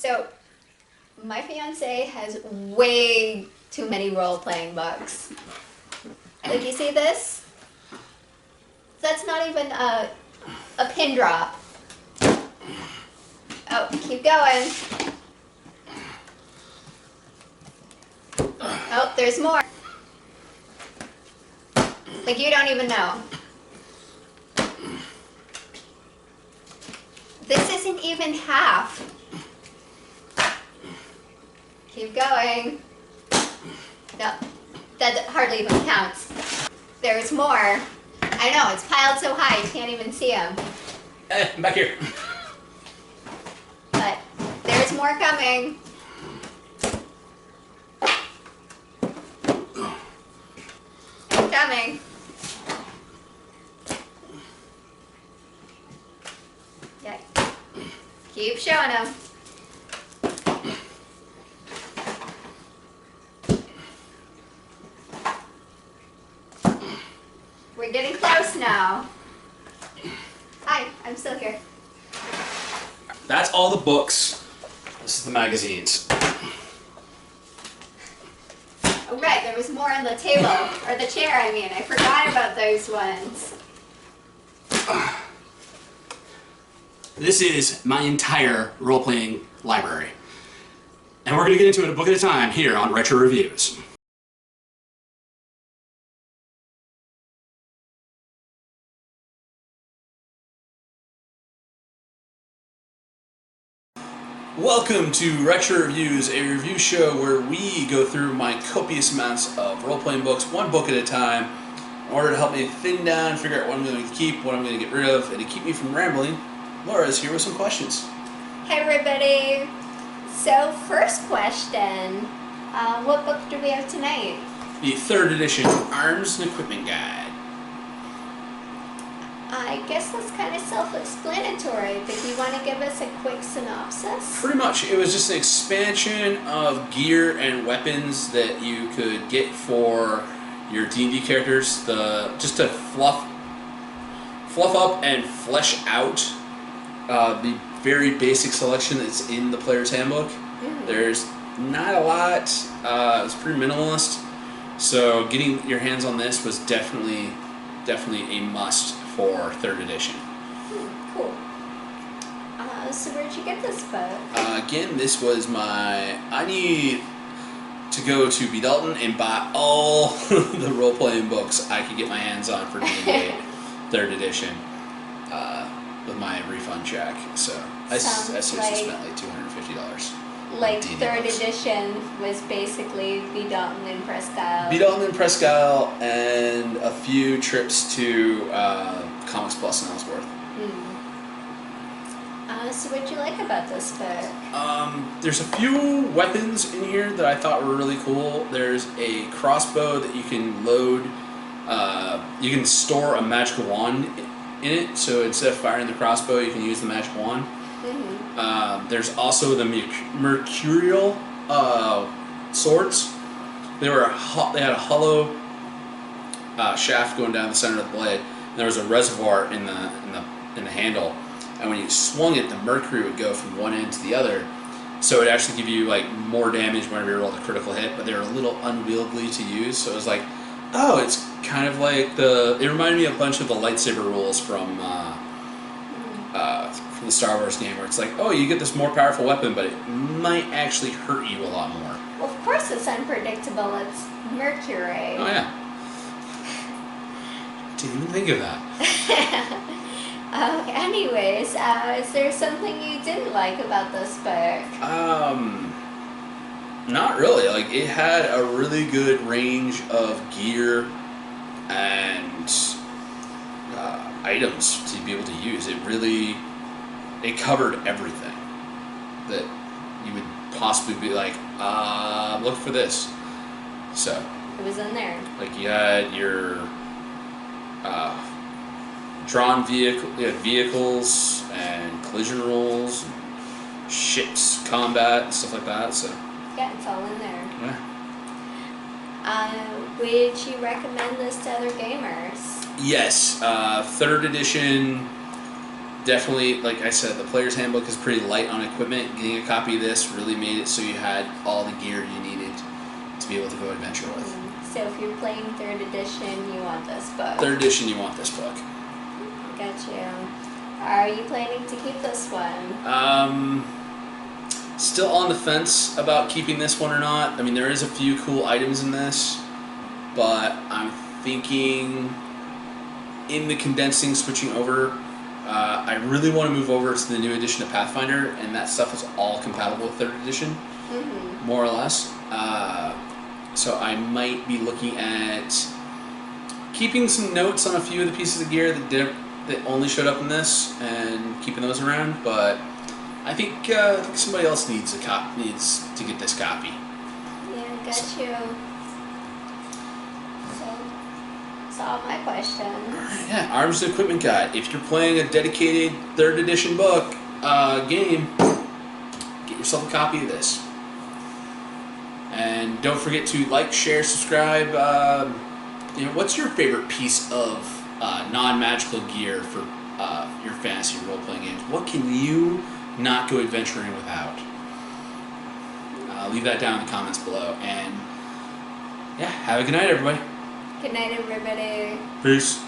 So, my fiance has way too many role-playing books. Like, you see this? That's not even a pin drop. Oh, keep going. Oh, there's more. Like, you don't even know. This isn't even half. Keep going. No, that hardly even counts. There's more. I know, it's piled so high you can't even see them. I'm back here. But there's more coming. It's coming. Yeah. Keep showing them. We're getting close now. Hi, I'm still here. That's all the books. This is the magazines. Oh right, there was more on the table, or the chair I mean. I forgot about those ones. This is my entire role-playing library. And we're going to get into it a book at a time here on Retro Reviews. Welcome to Retro Reviews, a review show where we go through my copious amounts of role-playing books, one book at a time, in order to help me thin down, figure out what I'm going to keep, what I'm going to get rid of, and to keep me from rambling. Laura's here with some questions. Hey everybody. So first question, what book do we have tonight? The 3rd edition Arms and Equipment Guide. I guess that's kind of self-explanatory, but do you want to give us a quick synopsis? Pretty much, it was just an expansion of gear and weapons that you could get for your D&D characters, just to fluff up and flesh out the very basic selection that's in the player's handbook. There's not a lot. It's pretty minimalist, so getting your hands on this was definitely a must for 3rd edition. Cool. So where'd you get this book? Again, this was I need to go to B. Dalton and buy all the role-playing books I could get my hands on for D&D 3rd edition with my refund check. So I seriously spent like $250. Like 3rd edition was basically B. Dalton and Presque Isle. B. Dalton and Presque Isle, and a few trips to Comics Plus in Ellsworth. So what'd you like about this book? There's a few weapons in here that I thought were really cool. There's a crossbow that you can load. You can store a magical wand in it, so instead of firing the crossbow, you can use the magic wand. There's also the mercurial swords. They had a hollow shaft going down the center of the blade, and there was a reservoir in the handle. And when you swung it, the mercury would go from one end to the other, so it actually give you like more damage whenever you rolled a critical hit. But they were a little unwieldy to use, so it was like, oh, it's kind of like it reminded me a bunch of the lightsaber rules from the Star Wars game, where it's like, oh, you get this more powerful weapon, but it might actually hurt you a lot more. Well, of course it's unpredictable. It's mercury. Oh yeah. Didn't even think of that. Anyways, is there something you didn't like about this book? Not really. Like, it had a really good range of gear and items to be able to use. It covered everything that you would possibly be like, look for this. So it was in there. Like, you had your drawn vehicles and collision rolls, and ships, combat, and stuff like that. So yeah, it's all in there. Yeah. Would you recommend this to other gamers? Yes. 3rd edition definitely, like I said, the player's handbook is pretty light on equipment. Getting a copy of this really made it so you had all the gear you needed to be able to go adventure with. So if you're playing 3rd edition, you want this book. 3rd edition, you want this book. Got you. Are you planning to keep this one? Still on the fence about keeping this one or not. I mean, there is a few cool items in this, but I'm thinking in the condensing, switching over. I really want to move over to the new edition of Pathfinder, and that stuff is all compatible with 3rd edition, more or less. So I might be looking at keeping some notes on a few of the pieces of gear that only showed up in this, and keeping those around. But I think somebody else needs to get this copy. Yeah, got you. So that's all my questions. Yeah, Arms and Equipment Guide. If you're playing a dedicated 3rd edition book game, get yourself a copy of this. And don't forget to like, share, subscribe. What's your favorite piece of non-magical gear for your fantasy role-playing games? What can you not go adventuring without? Leave that down in the comments below. And yeah, have a good night, everybody. Good night, everybody. Peace.